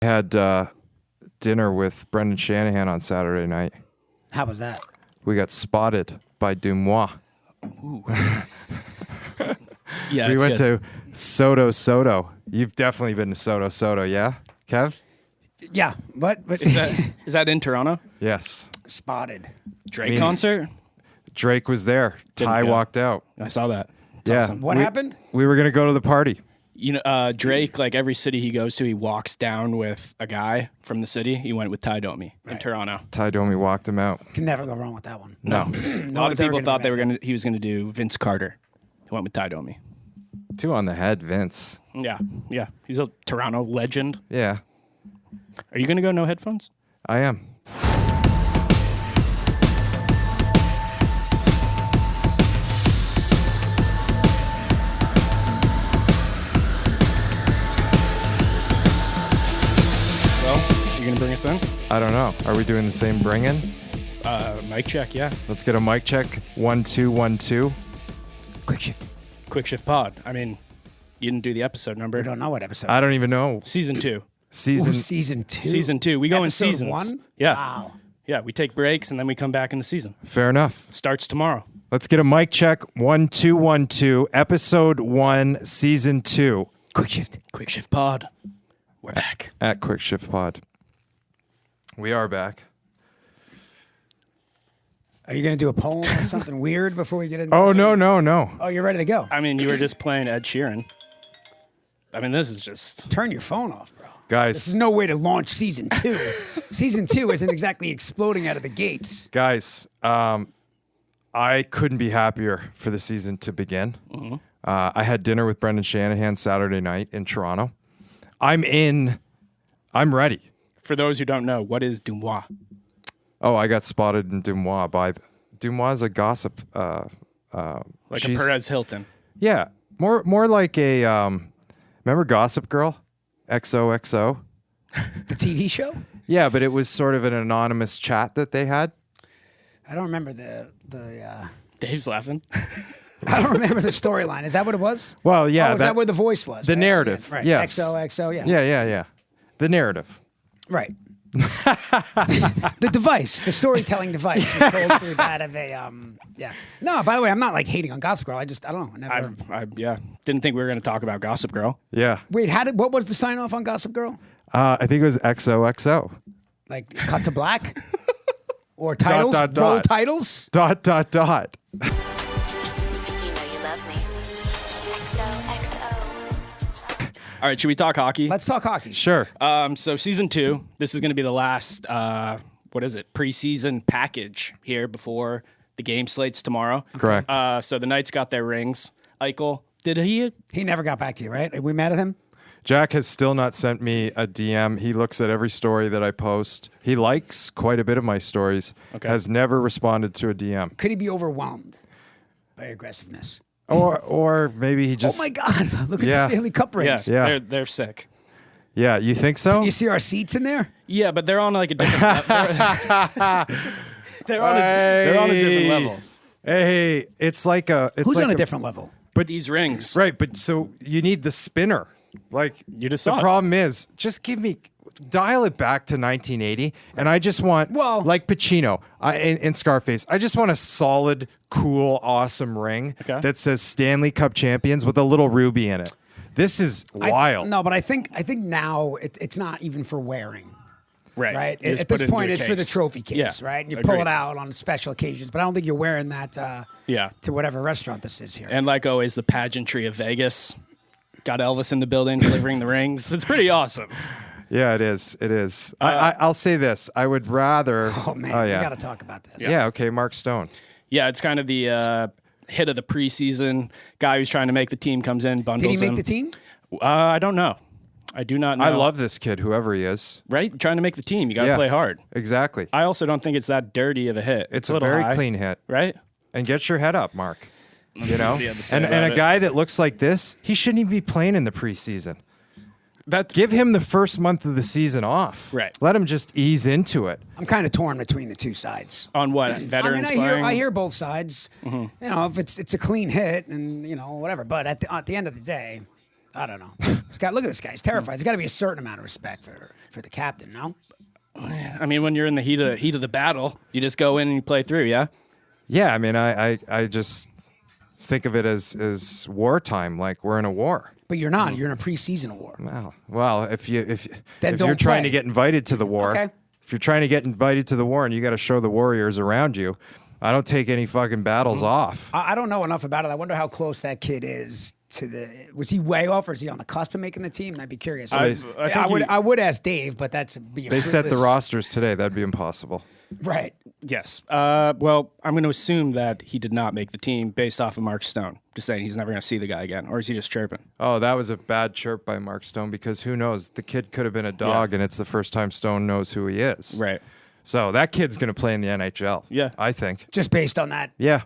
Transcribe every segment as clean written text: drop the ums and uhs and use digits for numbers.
I had dinner with Brendan Shanahan on Saturday night. How was that? We got spotted by Dumois. Ooh. Yeah, we went good. to Soto. You've definitely been to Soto, yeah? Kev? Yeah. What? Is that in Toronto? Yes. Spotted. Drake concert? Drake was there. Ty go. walked out. I saw that. It's Yeah. awesome. What happened? We were going to go to the party. You know, Drake, like every city he goes to, he walks down with a guy from the city. He went with Ty Domi in Toronto. Ty Domi walked him out. Can never go wrong with that one. No. A lot of people thought he was gonna do Vince Carter. He went with Ty Domi. 2 on the head, Vince. Yeah. He's a Toronto legend. Yeah, Are you gonna go no headphones? I am. Well, you gonna bring us in? I don't know. Are we doing the same bring-in? Mic check, yeah. Let's get a mic check. 1 2 1 2. Quick shift. Quick shift pod. I mean, you didn't do the episode number. I don't know what episode. I don't even know. Season 2. Season. Season 2. Season 2. We go Episode in seasons. 1? Yeah. Wow. Yeah, we take breaks and then we come back in the season. Fair enough. Starts tomorrow. Let's get a mic check. 1 2 1 2. Episode 1, Season 2. Quick shift. Quick shift pod. We're back. At Quick Shift Pod. We are back. Are you going to do a poem or something weird before we get into Oh, this? no. Oh, you're ready to go. I mean, you were just playing Ed Sheeran. I mean, this is just... Turn your phone off, bro. Guys, This is no way to launch season 2. Season 2 isn't exactly exploding out of the gates. I couldn't be happier for the season to begin. Mm-hmm. I had dinner with Brendan Shanahan Saturday night in Toronto. I'm ready. For those who don't know, what is Dumois? Oh, I got spotted in Dumois by... Dumois is a gossip... Like a Perez Hilton. Yeah, more like a... remember Gossip Girl? XOXO? The TV show? Yeah, but it was sort of an anonymous chat that they had. I don't remember the Dave's laughing. I don't remember the storyline. Is that what it was? Well, yeah. Oh, is that where the voice was? The right? narrative. Yeah, right. Yes. XOXO, yeah. Yeah. The narrative. Right. The device, the storytelling device was told through that of a, yeah. No, by the way, I'm not like hating on Gossip Girl. I don't know. I didn't think we were going to talk about Gossip Girl. Yeah. Wait, what was the sign off on Gossip Girl? I think it was XOXO. Like cut to black? Or titles? Roll titles? ... All right, should we talk hockey? Let's talk hockey. Sure. So season 2, this is going to be the last, preseason package here before the game slates tomorrow. Correct. So the Knights got their rings. Eichel, did he? He never got back to you, right? Are we mad at him? Jack has still not sent me a DM. He looks at every story that I post. He likes quite a bit of my stories. Okay. Has never responded to a DM. Could he be overwhelmed by aggressiveness? Or maybe he just... Oh my God, look at the Stanley Cup rings. Yeah. They're sick. Yeah, you think so? You see our seats in there? Yeah, but they're on like a different level. They're on a different level. Hey, it's like a... Who's on a different level? But these rings. Right, but so you need the spinner. Like, You just the saw it. problem is, just dial it back to 1980, and I just want, like Pacino in Scarface, I just want a solid, cool, awesome ring that says Stanley Cup champions with a little ruby in it. This is wild. No, but I think now it's not even for wearing. Right. At this point, it's for the trophy case, right? You pull it out on special occasions, but I don't think you're wearing that to whatever restaurant this is here. And like always, the pageantry of Vegas. Got Elvis in the building delivering the rings. It's pretty awesome. Yeah, it is. It is. I'll say this. I would rather... Oh, man. We got to talk about this. Yeah, okay, Mark Stone. Yeah, it's kind of the hit of the preseason. Guy who's trying to make the team comes in, bundles Did he make him. the team? I don't know. I do not know. I love this kid, whoever he is. Right? Trying to make the team. You got to play hard. Exactly. I also don't think it's that dirty of a hit. It's a little very high, clean hit. Right? And get your head up, Mark. You know? And a guy that looks like this, he shouldn't even be playing in the preseason. That's Give him the first month of the season off. Right. Let him just ease into it. I'm kind of torn between the two sides. on what? Veterans playing? I hear both sides. You know, if it's a clean hit and, you know, whatever. But at the end of the day, I don't know. Scott, look at this guy. He's terrified. There's got to be a certain amount of respect for the captain, no? I mean, when you're in the heat of the battle, you just go in and you play through, yeah? Yeah, I mean, I just think of it as wartime, like we're in a war. But you're not. You're in a preseason war. Well, if you're don't trying play. to get invited to the war, Okay. if you're trying to get invited to the war and you got to show the warriors around you, I don't take any fucking battles off. I don't know enough about it. I wonder how close that kid is to the. Was he way off, or is he on the cusp of making the team? I'd be curious. I would ask Dave, but that's be. They set the rosters today. That'd be impossible. Right. Yes. Well, I'm going to assume that he did not make the team based off of Mark Stone. Just saying he's never going to see the guy again. Or is he just chirping? Oh, that was a bad chirp by Mark Stone because who knows? The kid could have been a dog, and it's the first time Stone knows who he is. Right. So that kid's going to play in the NHL. Yeah. I think. Just based on that. Yeah.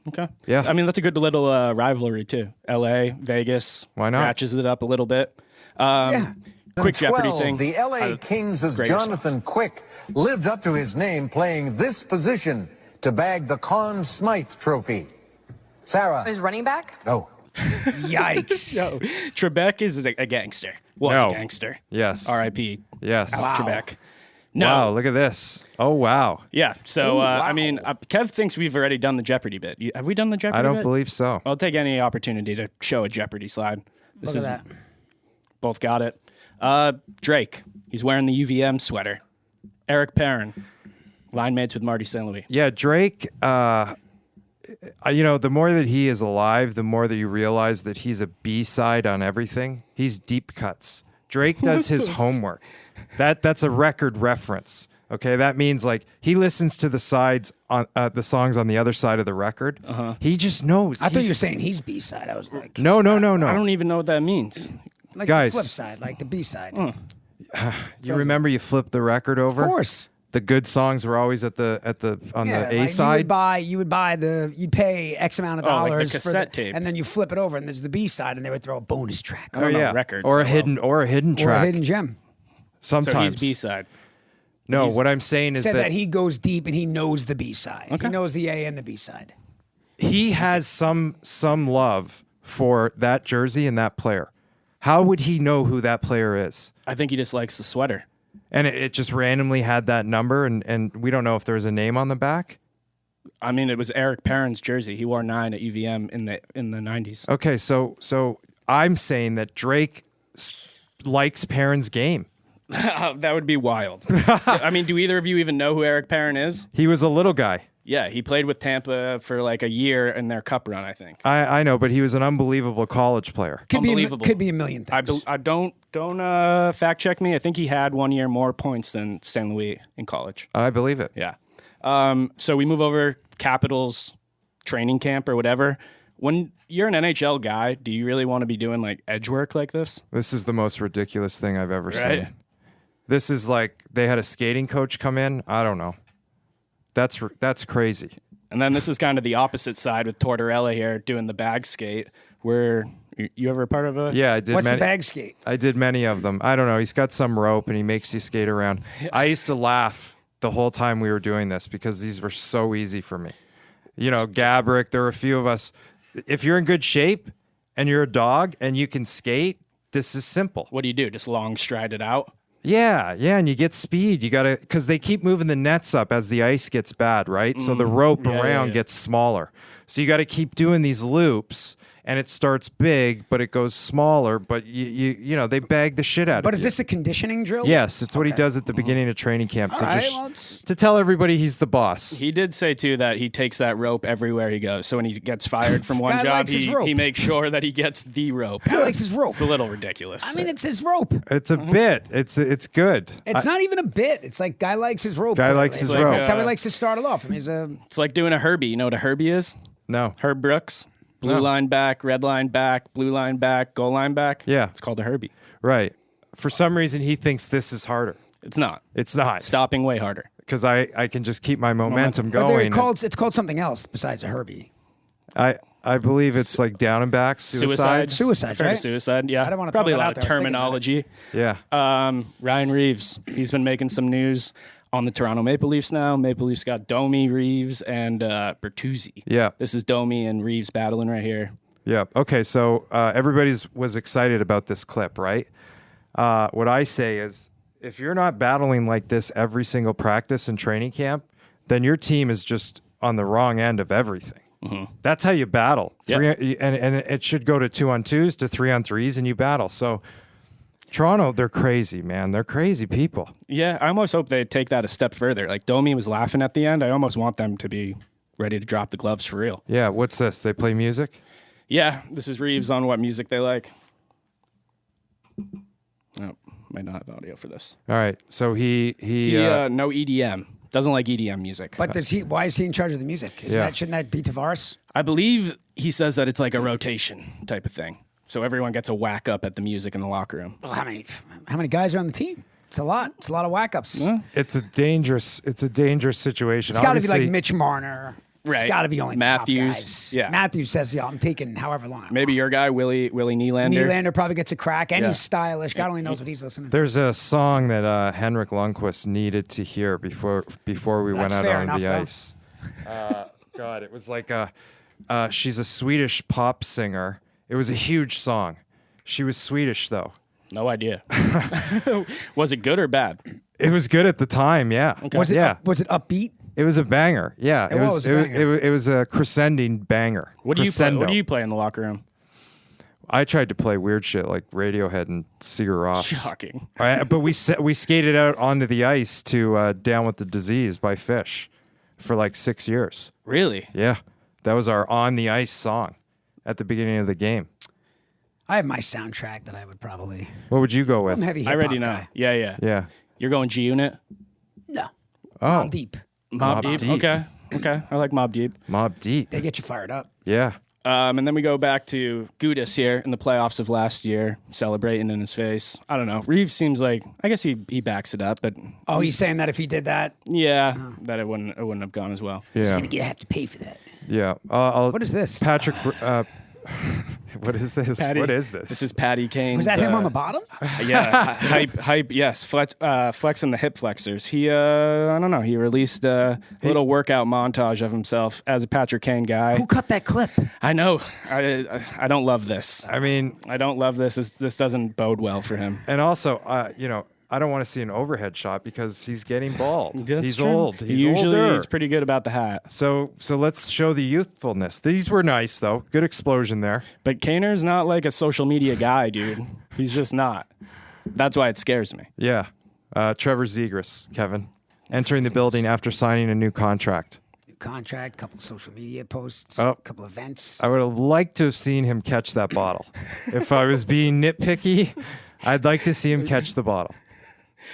Okay. Yeah. I mean, that's a good little rivalry, too. L.A., Vegas. Why not? Matches it up a little bit. Yeah. Quick Jeopardy 12, thing. the L.A. Kings' Jonathan Quick lived up to his name playing this position to bag the Conn Smythe Trophy. Sarah. Is running back? No. Yikes. No, Trebek is a gangster. Was No. a gangster. Yes. R.I.P. Yes. Alex Trebek. No. Wow, look at this. Oh, wow. Yeah. So, wow. I mean, Kev thinks we've already done the Jeopardy bit. Have we done the Jeopardy I don't bit? believe so. I'll take any opportunity to show a Jeopardy slide. This Look at is that. both got it. Drake. He's wearing the UVM sweater. Eric Perrin. Line mates with Marty St. Louis. Yeah, Drake, the more that he is alive, the more that you realize that he's a B-side on everything. He's deep cuts. Drake does his homework. That's a record reference. Okay, that means like he listens to the sides on the songs on the other side of the record. He just knows. I thought you were saying he's B-side. I was like, No. I don't even know what that means. like Guys. the flip side, like the B-side. You remember you flipped the record over? Of course. The good songs were always on the A like side. you'd pay X amount of Oh, like the dollars for cassette tape. and then you flip it over and there's the B side and they would throw a bonus track I don't know records or a that hidden well. or a hidden or track. a hidden gem. Sometimes So he's B-side. No, what I'm saying is Said that that he goes deep and he knows the B side. Okay. He knows the A and the B side. he has some love for that jersey and that player. How would he know who that player is? I think he just likes the sweater. And it just randomly had that number, and we don't know if there's a name on the back. I mean, it was Eric Perrin's jersey. He wore 9 at UVM in the 90s. Okay, so I'm saying that Drake likes Perrin's game. That would be wild. I mean, do either of you even know who Eric Perrin is? He was a little guy. Yeah, he played with Tampa for like a year in their cup run, I think. I know, but he was an unbelievable college player. Unbelievable. Could be a million things. I don't fact check me. I think he had 1 year more points than St. Louis in college. I believe it. Yeah. So we move over Capitals training camp or whatever. When you're an NHL guy, do you really want to be doing like edge work like this? This is the most ridiculous thing I've ever Right. seen. This is like they had a skating coach come in. I don't know. That's crazy. And then this is kind of the opposite side with Tortorella here doing the bag skate. Where you ever a part of a? Yeah, I did. What's many, the bag skate? I did many of them. I don't know. He's got some rope and he makes you skate around. I used to laugh the whole time we were doing this because these were so easy for me. You know, Gabrick, there were a few of us. If you're in good shape and you're a dog and you can skate, this is simple. What do? Just long stride it out? Yeah, and you get speed. You got to, because they keep moving the nets up as the ice gets bad, right? So the rope around gets smaller. So you got to keep doing these loops, and it starts big, but it goes smaller. But you know they bag the shit out of But you. is this a conditioning drill? Yes, it's what he does at the beginning of training camp to right, just well, it's- to tell everybody he's the boss. He did say too that he takes that rope everywhere he goes. So when he gets fired from one Guy job, likes his rope. he makes sure that he gets the rope. He likes his rope. It's a little ridiculous. I mean, it's his rope. It's a bit. It's good. It's not even a bit. It's like guy likes his rope. Guy clearly. likes his It's like, rope. That's how he likes to start it off. I mean, he's a it's like doing a Herbie. You know what a Herbie is? No. Herb Brooks. Blue No. line back, red line back, blue line back, goal line back. Yeah. It's called a Herbie. Right. For some reason, he thinks this is harder. It's not. It's not. Stopping way harder. Because I can just keep my momentum but they're going. it's called something else besides a Herbie. I believe it's like down and back suicide. Suicide, I've heard of right? suicide, yeah. I don't wanna Probably a throw that lot out of there. I was thinking about terminology. Yeah. Ryan Reeves, he's been making some news on the Toronto Maple Leafs now. Maple Leafs got Domi, Reeves, and Bertuzzi. Yeah. This is Domi and Reeves battling right here. Yeah. Okay. So everybody's was excited about this clip, right? What I say is, if you're not battling like this every single practice and training camp, then your team is just on the wrong end of everything. Mm-hmm. That's how you battle. Yep. And it should go to 2-on-2s to 3-on-3s, and you battle. So Toronto, they're crazy, man. They're crazy people. Yeah, I almost hope they take that a step further. Like Domi was laughing at the end. I almost want them to be ready to drop the gloves for real. Yeah. What's this? They play music? Yeah, this is Reeves on what music they like. Oh, might not have audio for this. All right. So he no EDM. Doesn't like EDM music. But why is he in charge of the music? Shouldn't that be Tavares? I believe he says that it's like a rotation type of thing. So everyone gets a whack up at the music in the locker room. Well, how many guys are on the team? It's a lot. It's a lot of whack ups. Yeah. It's a dangerous situation. It's got to be like Mitch Marner. Right. It's got to be only Matthews. The top guys. Yeah. Matthews says, "Yeah, I'm taking however long." Maybe your guy Willie Nylander. Nylander probably gets a crack, and Yeah. he's stylish. God only knows what he's listening to. There's a song that Henrik Lundqvist needed to hear before we went out fair on enough, the though. ice. God, it was like she's a Swedish pop singer. It was a huge song. She was Swedish though. No idea. Was it good or bad? It was good at the time. Yeah. Okay. Was it Yeah. was it upbeat? It was a banger. Yeah. It was a banger. it was a crescending banger. What do you play? Crescendo. What do you play in the locker room? I tried to play weird shit like Radiohead and Sigur Rós. Shocking. But we skated out onto the ice to Down with the Disease by Fish for like 6 years. Really? Yeah. That was our on the ice song at the beginning of the game. I have my soundtrack that I would probably. What would you go with? I'm a heavy I hip-hop already know. guy. Yeah. Yeah. You're going G Unit? No. Oh. Mobb Deep. Mob Deep. Deep. Okay. I like Mob Deep. Mobb Deep. They get you fired up. Yeah. And then we go back to Gudas here in the playoffs of last year, celebrating in his face. I don't know. Reeves seems like, I guess he backs it up, but Oh, he's saying that if he did that, yeah, that it wouldn't have gone as well. he's Yeah. going to have to pay for that. Yeah. What is this? Patrick. What is this? Patty- What is this? This is Patty Kane's. Was that him on the bottom? Yeah, hype. Yes, flexing the hip flexors. He, I don't know. He released a little workout montage of himself as a Patrick Kane guy. Who cut that clip? I know. I don't love this. I mean, I don't love this. This doesn't bode well for him. and also, I don't want to see an overhead shot because he's getting bald. That's He's true. old. He He's usually older. is pretty good about the hat. So let's show the youthfulness. These were nice though. Good explosion there. But Kaner's not like a social media guy, dude. He's just not. That's why it scares me. Yeah. Trevor Zegras, Kevin, entering the building after signing a new contract. New contract, couple social media posts, Oh. couple events. I would have liked to have seen him catch that bottle. If I was being nitpicky, I'd like to see him catch the bottle.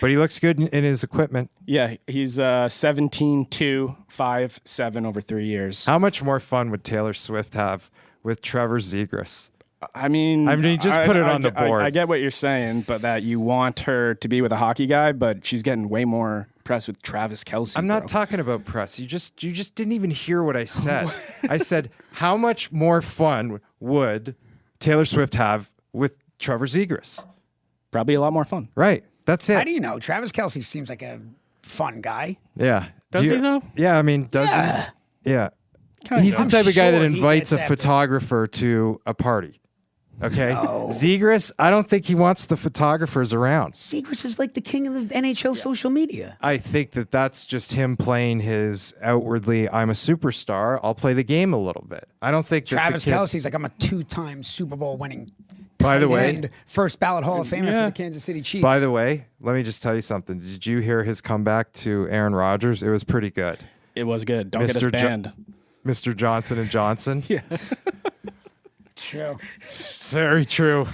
But he looks good in his equipment. Yeah, he's 17-2, 5-7 over 3 years. How much more fun would Taylor Swift have with Trevor Zegras? I mean, just put it on the board. I get what you're saying, but that you want her to be with a hockey guy, but she's getting way more press with Travis Kelce. I'm not bro. talking about press. You just didn't even hear what I said. I said, how much more fun would Taylor Swift have with Trevor Zegras? Probably a lot more fun. Right. That's it. How do you know? Travis Kelce seems like a fun guy. Yeah. Does he though? Yeah, I mean, does Yeah. he? Yeah. Kinda. He's the I'm type of guy that sure he invites a gets after- photographer to a party. Okay? Zegras, I don't think he wants the photographers around. Zegras is like the king of the NHL social media. I think that that's just him playing his outwardly, I'm a superstar, I'll play the game a little bit. I don't think that Travis the kid, Kelce's like, I'm a 2-time Super Bowl winning By the tight way- end, first ballot Hall of Famer Yeah. for the Kansas City Chiefs. By the way, let me just tell you something. Did you hear his comeback to Aaron Rodgers? It was pretty good. It was good. Don't get us Mr. Jo- banned. Mr. Johnson and Johnson. Yeah. True. Very true.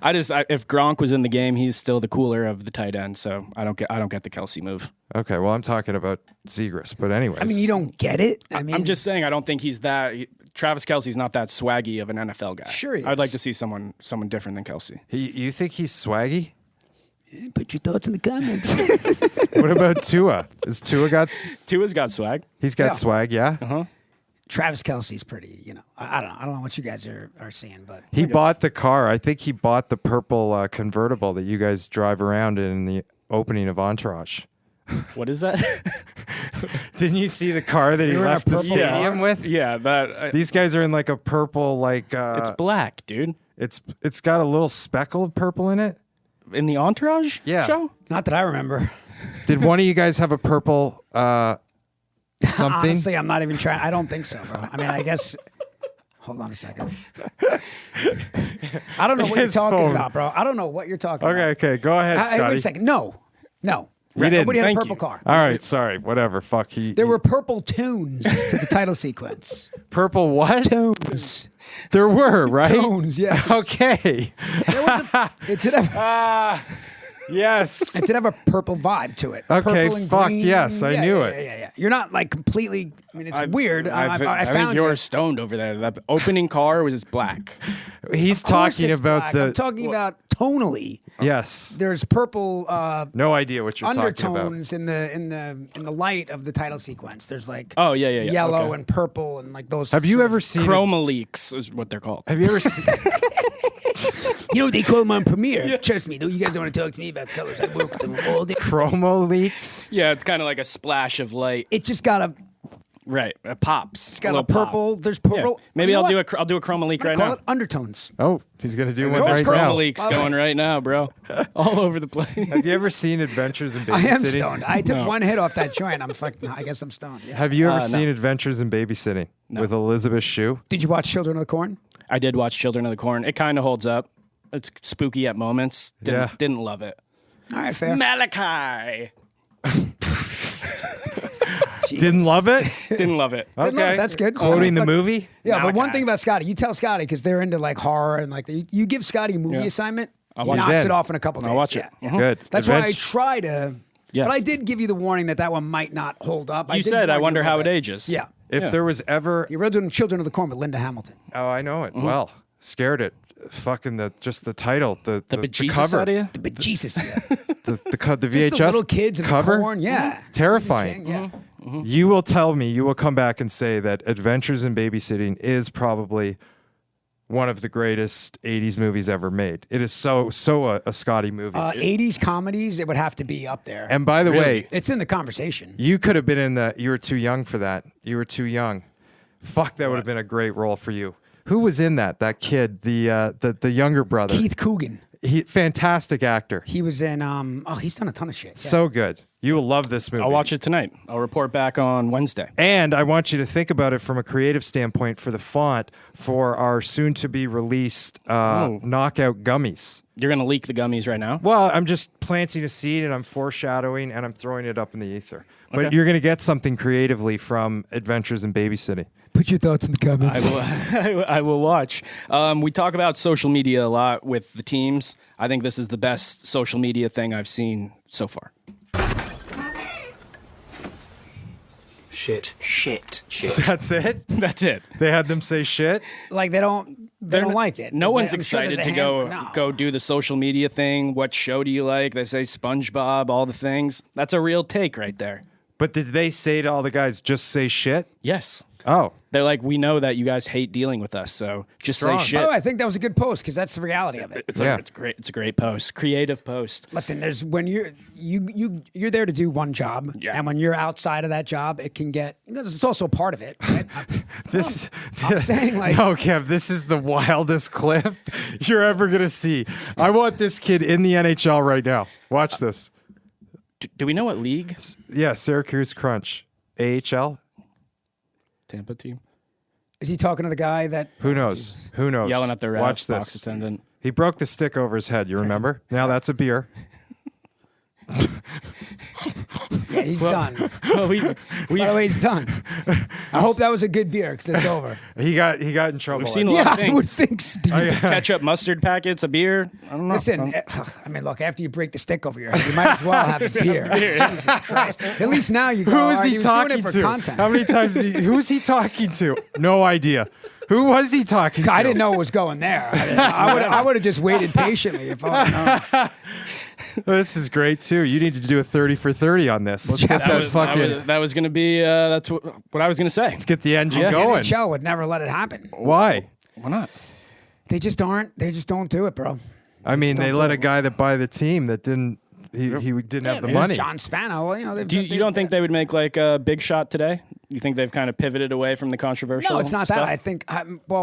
If Gronk was in the game, he's still the cooler of the tight end. So I don't get the Kelce move. Okay, well, I'm talking about Zegras, but anyways. I mean, you don't get it. I mean, I'm just saying I don't think he's that. Travis Kelce's not that swaggy of an NFL guy. Sure he I'd like is. to see someone different than Kelce. You think he's swaggy? put your thoughts in the comments. What about Tua? Is Tua got? Tua's got swag. He's got Yeah. swag, yeah. Uh-huh. Travis Kelce's pretty, I don't know what you guys are seeing, but He bought the car. I think he bought the purple convertible that you guys drive around in the opening of Entourage. What is that? Didn't you see the car that he were in a left the purple stadium car? with? Yeah, that These guys are in like a purple, like it's black, dude. it's got a little speckle of purple in it. In the Entourage Yeah. show? Not that I remember. Did one of you guys have a purple something? Honestly, I'm not even trying. I don't think so, bro. I mean, I guess. Hold on a second. I don't know what you're His talking phone. about, bro. I don't know what you're talking about. Okay, go ahead, Hey, Scotty. wait a second. No. We didn't. Nobody had a Thank purple you. car. All right, sorry, whatever. Fuck. There were purple tunes to the title sequence. purple what? Tunes. There were, right? Tunes, yes. Okay. It did have. Yes. It did have a purple vibe to it. Okay, Purple and fuck, green. yes, I knew it. Yeah. You're not like completely. I mean, it's weird. I think found you're you. stoned over there. That opening car was black. He's Of course talking it's about black. I'm talking about tonally. Yes. There's purple No idea what you're talking about. undertones in the light of the title sequence. There's like Oh, yeah. yellow Okay. and purple and like those. Have you sort ever of- seen? Chroma leaks is what they're called. Have you ever seen? You know what they call them on Premiere? Trust me, no, you guys don't want to talk to me about colors. I work with them all day. Chromo leaks? Yeah, it's kind of like a splash of light. It just got a. Right, it pops. It's got a little pop. purple. There's Yeah. purple. Maybe You know I'll what? do a chroma leak right Call now. it undertones. Oh, he's gonna do one There's right chroma now. leaks going right now, bro. All over the place. Have you ever seen Adventures in Babysitting? I am stoned. I took No. one hit off that joint. I'm fucking. I guess I'm stoned. Yeah. Have you ever No. seen Adventures in Babysitting with Elizabeth Shue? Did you watch Children of the Corn? I did watch Children of the Corn. It kind of holds up. It's spooky at moments. Didn't love it. All right, fair. Malachi. Jesus. Didn't love it. Didn't love it. Didn't love it. That's good. Quoting the Look, movie. Yeah, but one Malachi. thing about Scotty, you tell Scotty because they're into like horror and like you give Scotty a movie assignment, he watch knocks it. it off in a couple days. I'll watch yeah. it. Mhm. Good. That's why I Advent- try to. Yes. But I did give you the warning that one might not hold up. You said, I wonder how it ages. Yeah. If there was ever, The original Children of the Corn with Linda Hamilton. oh, I know it. Well, scared it. Fucking the title, the bejesus cover, out of you? The bejesus. Yeah. the Just VHS the little kids in cover. the corn. Yeah. Terrifying. Stephen King, yeah. You will tell me. You will come back and say that Adventures in Babysitting is probably one of the greatest '80s movies ever made. It is so a Scotty movie. 80s comedies, it would have to be up there. And by the way, It's in the conversation. you could have been in the. You were too young for that. You were too young. Fuck, that would have been a great role for you. Who was in that? That kid, the younger brother. Keith Coogan. Fantastic actor. He was in. He's done a ton of shit. Yeah. So good. You will love this movie. I'll watch it tonight. I'll report back on Wednesday. And I want you to think about it from a creative standpoint for the font for our soon-to-be released Knockout gummies. You're going to leak the gummies right now? Well, I'm just planting a seed and I'm foreshadowing and I'm throwing it up in the ether. But Okay. you're going to get something creatively from Adventures in Babysitting. Put your thoughts in the comments. I will watch. We talk about social media a lot with the teams. I think this is the best social media thing I've seen so far. Shit. That's it? That's it. They had them say shit? Like they don't like it. No one's I'm sure excited there's a to handful- go do the social media thing. What show do you like? They say SpongeBob, all the things. That's a real take right there. But did they say to all the guys, just say shit? Yes. Oh. They're like, we know that you guys hate dealing with us, so just Strong. say shit. Oh, I think that was a good post because that's the reality of it. It's Yeah. great. It's a great post. Creative post. Listen, there's when you're there to do one job, Yeah. and when you're outside of that job, it can get. Because it's also a part of it. Right? I'm saying, like- no, Kev, this is the wildest clip you're ever going to see. I want this kid in the NHL right now. Watch this. Do we know what league? Yeah, Syracuse Crunch. AHL? Tampa team. Is he talking to the guy that? Who knows? Who knows? Yelling at the ref, Watch box this. attendant. He broke the stick over his head, you remember? Now that's a beer. Yeah, he's done. Well, By the way, he's done. I hope that was a good beer because it's over. He got in trouble. We've seen I a lot Yeah, of I would things. think. Steve. Ketchup, mustard packets, a beer. I don't know. Listen, I mean, look. After you break the stick over your head, you might as well have a beer. Jesus Christ! At least now you go. Who "All is right, he was doing talking it for to? Content. How many times who's he talking to? No idea. Who was he talking to? I didn't know it was going there. I would have just waited patiently if I would have known. This is great too. You need to do a 30 for 30 on this. Let's get that fucking. that was going to be. That's what I was going to say. Let's get the engine The going. NHL would never let it happen. Why? Why not? They just aren't. They just don't do it, bro. I mean, they don't let do a it. guy that buy the team that didn't he didn't have the money. John Spano. Well, You don't think they would make like a Big Shot today? You think they've kind of pivoted away from the controversial? No, it's not stuff? that. I think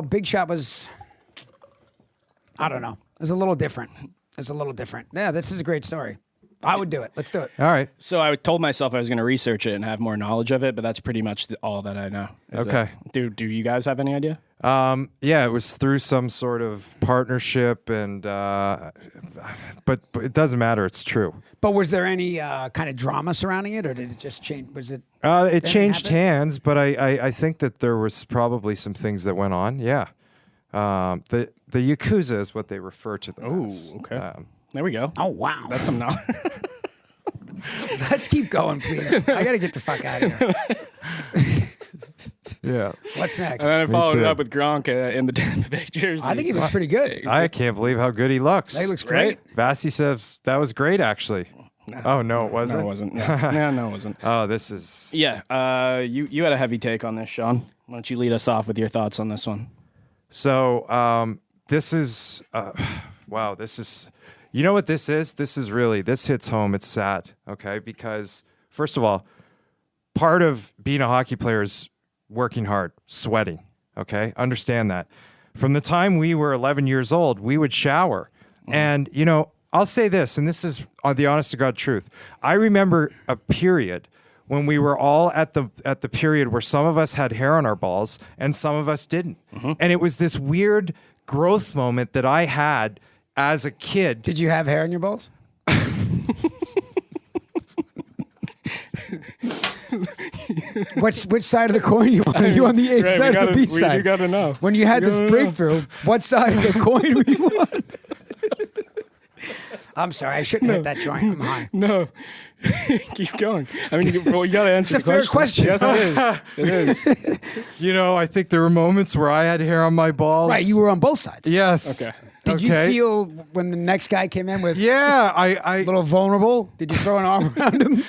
Big Shot was. I don't know. It was a little different. Yeah, this is a great story. I would do it. Let's do it. All right. So I told myself I was going to research it and have more knowledge of it, but that's pretty much all that I know. Okay. Do you guys have any idea? Yeah, it was through some sort of partnership, and but it doesn't matter. It's true. But was there any kind of drama surrounding it, or did it just change? Was it? It changed hands, but I think that there was probably some things that went on. Yeah. The Yakuza is what they refer to them as. Okay. There we go. Oh wow, That's some knowledge. Let's keep going, please. I got to get the fuck out of here. Yeah. What's next? And then I followed too. it up with Gronk in the Tampa Bay jersey. I think he looks pretty good. I can't believe how good he looks. He looks great. Vasi says that was great, actually. Oh, no, it wasn't? No, it wasn't. Yeah, no, it wasn't. Oh, this is... Yeah, you had a heavy take on this, Sean. Why don't you lead us off with your thoughts on this one? So, this is... wow, this is... You know what this is? This hits home. It's sad, okay? Because, first of all, part of being a hockey player is working hard, sweating, okay? Understand that. From the time we were 11 years old, we would shower. And, I'll say this, and this is the honest to God truth. I remember a period when we were all at the period where some of us had hair on our balls and some of us didn't. And it was this weird growth moment that I had as a kid. Did you have hair in your balls? Which side of the coin you on? Are you on the A side or the B side? You got to know. When you had this breakthrough, what side of the coin were you on? I'm sorry, I shouldn't hit that joint. I'm high. No. Keep going. I mean, you got to answer It's a fair question. Yes, it is. It is. I think there were moments where I had hair on my balls. Right, you were on both sides. Yes. Okay. Did you feel when the next guy came in with Yeah, a little vulnerable? Did you throw an arm around him?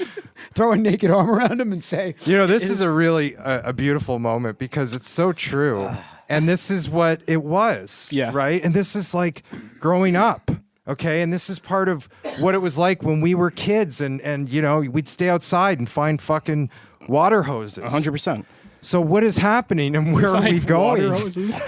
Throw a naked arm around him and say, this is a really a beautiful moment because it's so true. And this is what it was. Yeah. Right? And this is like growing up. Okay. And this is part of what it was like when we were kids and we'd stay outside and find fucking water hoses. 100%. So what is happening and where are we going? Water hoses.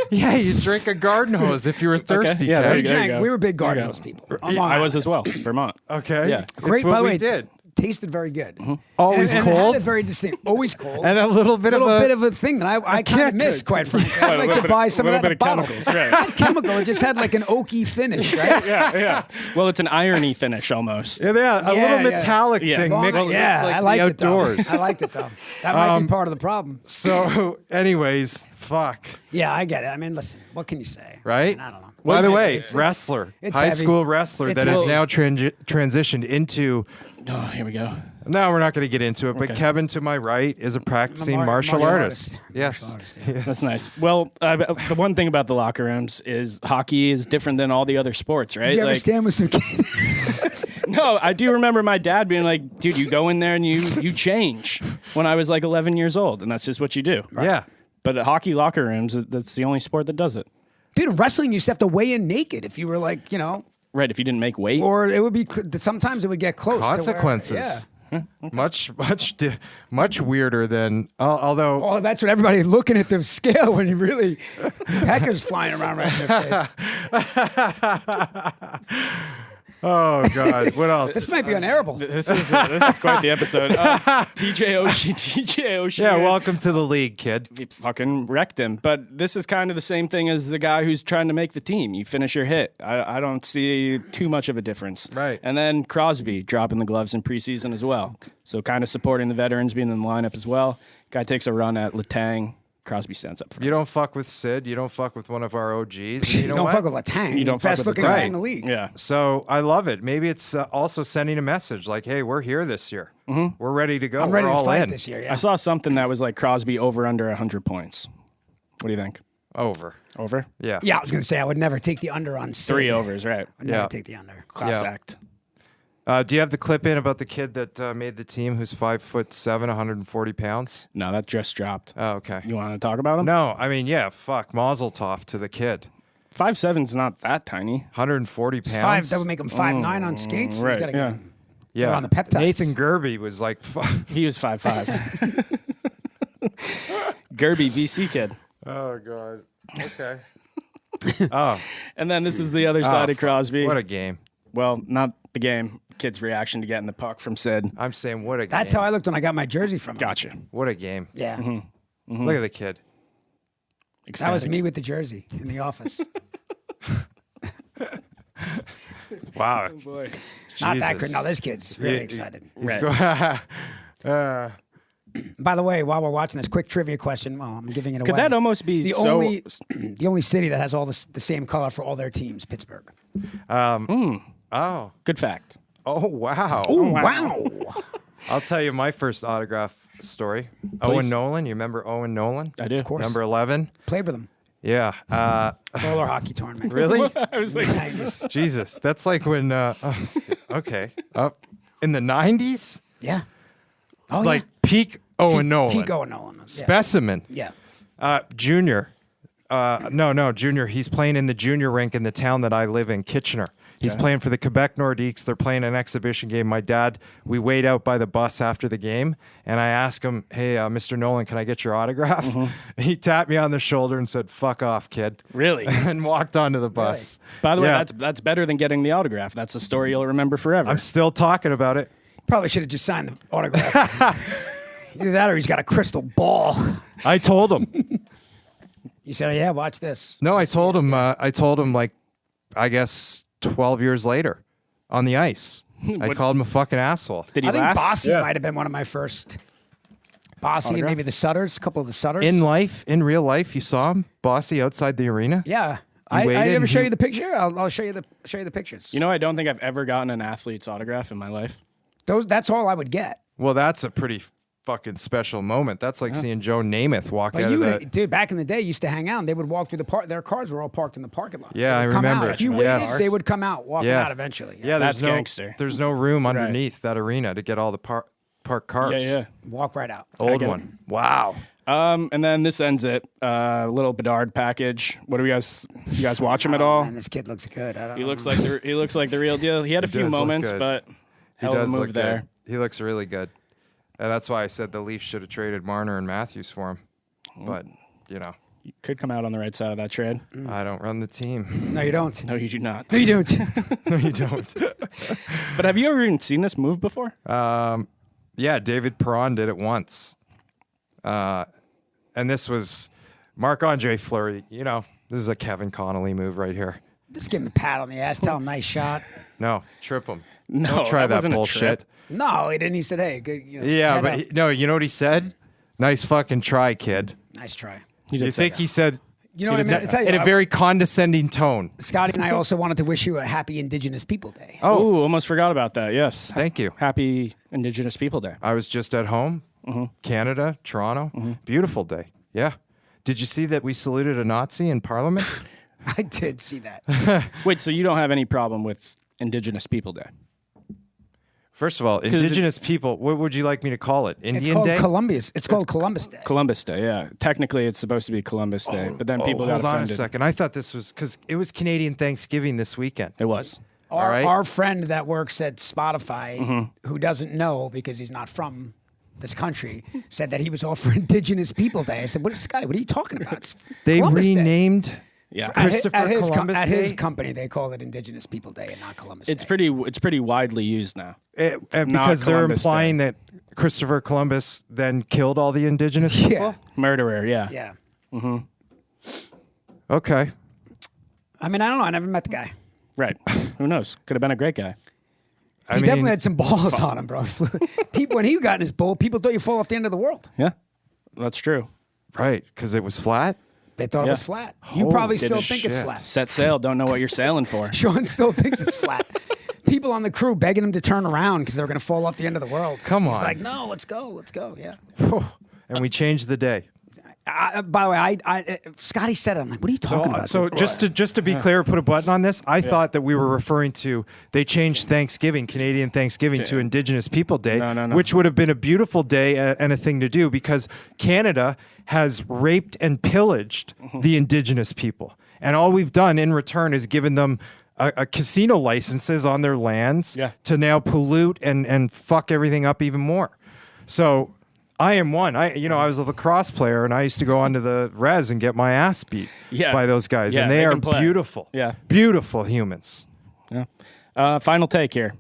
Yeah, you drink a garden hose if you were thirsty. Yeah, Ken. there you go. we were big garden hose people. I was as well. Vermont. Okay. Yeah. Great, It's what by the we way. did. Tasted very good. Always and cold. It had a very distinct. Always cold. And a little bit of a thing that I kind of kick. miss, quite frankly. I'd like to buy some of that in a bottle. chemicals, right. Not chemical. It just had like an oaky finish, right? Yeah. Well, it's an irony finish almost. Yeah, a little Yeah. metallic Yeah. thing Long- mixed with Yeah, like I liked the it though. outdoors. I liked it though. That might be part of the problem. So, anyways, fuck. Yeah, I get it. I mean, listen, what can you say? Right? I don't know. By the way, It's- wrestler, it's high heavy. school wrestler It's that is heavy. now transitioned into. Oh, here we go. No, we're not going to get into it. But Okay. Kevin to my right is a practicing martial martial artist. artist. Yes. Martial artist, yeah. That's nice. Well, the one thing about the locker rooms is hockey is different than all the other sports, right? Did you ever Like, stand with some kids? no, I do remember my dad being like, dude, you go in there and you change when I was like 11 years old. And that's just what you do. Yeah. But at hockey locker rooms, that's the only sport that does it. Dude, wrestling, you used to have to weigh in naked if you were like, Right, if you didn't make weight. or it would be, sometimes it would get close. Consequences. To where, Much weirder than. Although. Oh, that's what everybody looking at the scale when you really peckers flying around right in their face. Oh God. What else? This might be unairable. This is quite the episode. TJ Oshie. Yeah. Welcome to the league, kid. He fucking wrecked him. But this is kind of the same thing as the guy who's trying to make the team. You finish your hit. I don't see too much of a difference. Right. And then Crosby dropping the gloves in preseason as well. So kind of supporting the veterans being in the lineup as well. Guy takes a run at Letang. Crosby stands up for him. You don't fuck with Sid. You don't fuck with one of our OGs. and You know don't what? fuck with Letang. You don't fuck Best with looking guy Letang. in the league. Yeah. So I love it. Maybe it's also sending a message like, "Hey, we're here this year. We're ready to go. I'm ready we're to all fight in." this year. Yeah. I saw something that was like Crosby over under 100 points. What do you think? Over. Over? Yeah. Yeah, I was going to say I would never take the under on Sid. 3 overs, right. I'd never Yeah. take the under. Class Yeah. act. Do you have the clip in about the kid that made the team who's 5'7", 140 pounds? No, that just dropped. Oh, okay. You want to talk about him? No, I mean, yeah, fuck. Mazel tov to the kid. 5'7's not that tiny. 140 pounds. Five. That would make him 5'9" on skates. So right, he's got to yeah. get him. They're on the peptides. Nathan Gerby was like, He was 5'5". Gerby, VC kid. oh God. Okay. And then this is the other side of Crosby. What a game. Well, not the game. Kid's reaction to getting the puck from Sid. I'm saying what a game. That's how I looked when I got my jersey from him. Gotcha. What a game. Yeah. Look at the kid. That was me with the jersey in the office. Wow. Oh boy. Not that Jesus. good. No, this kid's really Yeah, excited. Right. By the way, while we're watching this, quick trivia question. Well, I'm giving it away. Could that almost be the so? only the only city that has all the same color for all their teams? Pittsburgh. Oh. Good fact. Oh, wow. Oh wow! I'll tell you my first autograph story. Owen Nolan. You remember Owen Nolan? I do. Of course. Number 11? Played with them. Yeah. Roller hockey tournament. Really? I was like, 90s. Jesus. That's like when, okay. In the 90s? Yeah. Oh Like peak Owen Nolan. Peak Owen Nolan. Yeah. Specimen. Yeah. Junior. No, Junior. He's playing in the junior rink in the town that I live in, Kitchener. He's playing for the Quebec Nordiques. They're playing an exhibition game. My dad, we wait out by the bus after the game, and I asked him, hey, Mr. Nolan, can I get your autograph? He tapped me on the shoulder and said, fuck off, kid. really? And walked onto the bus. By the way, Yeah. that's better than getting the autograph. That's a story you'll remember forever. I'm still talking about it. Probably should have just signed the autograph. Either that or he's got a crystal ball. I told him. You said, yeah, watch this. No, I told him, like, I guess 12 years later on the ice. I called him a fucking asshole. Did he I think laugh? Bossy Yeah. might have been one of my first. Bossy and Autograph? maybe the Sutters, a couple of the Sutters. In real life, you saw him, Bossy, outside the arena? Yeah. I waited ever and show he- you the picture? I'll show you the pictures. You know, I don't think I've ever gotten an athlete's autograph in my life. That's all I would get. Well, that's a pretty fucking special moment. That's like seeing Joe Namath walk But out of you, the... dude, back in the day, you used to hang out. And they would walk through the park. Their cars were all parked in the parking lot. Yeah, They I would come remember. Out. If you Yes. waited, they would come out, walking Yeah. out eventually. Yeah, That's gangster. There's no room underneath that arena to get all the parked cars. Yeah. Walk right out. Old get one. Wow. And then this ends it. Little Bedard package. What do you guys watch him at all? Man, this kid looks good. I don't He know. looks like the real deal. He had a few does look moments, good. but He hell of a does move look there. good. He looks really good. And that's why I said the Leafs should have traded Marner and Matthews for him. But, You could come out on the right side of that trade. I don't run the team. No, you don't. No, you do not. No, you don't. No, you don't. But have you ever even seen this move before? Yeah, David Perron did it once. And this was Marc-Andre Fleury. This is a Kevin Connolly move right here. Just give him a pat on the ass. Tell him nice shot. No, trip him. No, Don't try that that wasn't a bullshit. trip. No, he didn't. He said, hey, good. Yeah, head but up. no, you know what he said? Nice fucking try, kid. Nice try. He did You say think that. he said You know what I meant to tell you? in a very condescending tone? Scotty and I also wanted to wish you a happy Indigenous People Day. Oh, Ooh, almost forgot about that. Yes. thank you. Happy Indigenous People Day. I was just at home, Canada, Toronto. Beautiful day. Yeah. Did you see that we saluted a Nazi in Parliament? I did see that. Wait, so you don't have any problem with Indigenous People Day? First of all, Indigenous people, what would you like me to call it? It's Indian called Day? Columbus. It's called Columbus Day. Columbus Day, yeah. Technically, it's supposed to be Columbus Day, but then people got Hold on a offended. second. I thought this was because it was Canadian Thanksgiving this weekend. It was. Our, right. our friend that works at Spotify, Mm-hmm. who doesn't know because he's not from this country, said that he was all for Indigenous People Day. I said, "What, Scotty? What are you talking about? It's They Columbus Day." renamed Yeah. Christopher Columbus at his Day? company, they call it Indigenous People Day and not Columbus It's Day. pretty widely used now. because they're Columbus implying that Christopher Columbus then killed all the indigenous people? Yeah, Murderer, yeah. yeah. Okay. I mean, I don't know. I never met the guy. Right. Who knows? Could have been a great guy. I He mean, definitely had some balls on him, bro. People, when he got in his boat, people thought you fall off the end of the world. Yeah. That's true. right, because it was flat. They thought it Yeah. was flat. You probably Holy still think it's shit. flat. Set sail, don't know what you're sailing for. Sean still thinks it's flat. People on the crew begging him to turn around because they were going to fall off the end of the world. Come He's on. like, no, let's go. Let's go. Yeah. And we changed the day. By the way, Scotty said it. I'm like, what are you talking about? So just to be clear, put a button on this. I thought that we were referring to they changed Thanksgiving, Canadian Thanksgiving, to Indigenous People Day, No. which would have been a beautiful day and a thing to do because Canada has raped and pillaged the Indigenous people. And all we've done in return is given them a casino licenses on their lands to now pollute and fuck everything up even more. So I am one. I was a lacrosse player, and I used to go onto the res and get my ass beat by those guys. Yeah, and they are can play. beautiful. Yeah. Beautiful humans. Yeah. Final take here.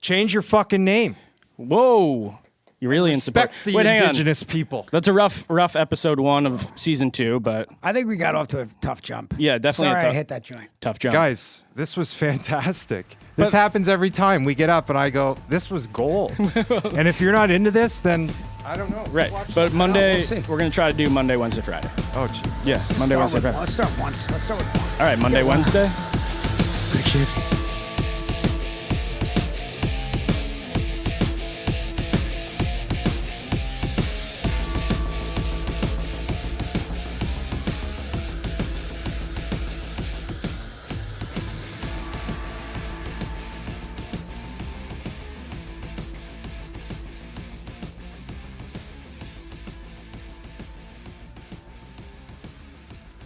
Change your fucking name. Whoa. You're really in support. Respect the Wait, hang on. indigenous people. That's a rough episode 1 of season 2, but I think we got off to a tough jump. yeah, definitely Sorry a tough, I hit that joint. tough jump. Guys, this was fantastic. This happens every time. We get up and I go, this was gold. And if you're not into this, then I don't know. Right. Watch But something Monday, else. we're going to try to do Monday, Wednesday, Friday. Oh, geez. Yeah, Monday, Wednesday, Friday. Let's start with one. All right, Monday, Wednesday. Quick shift.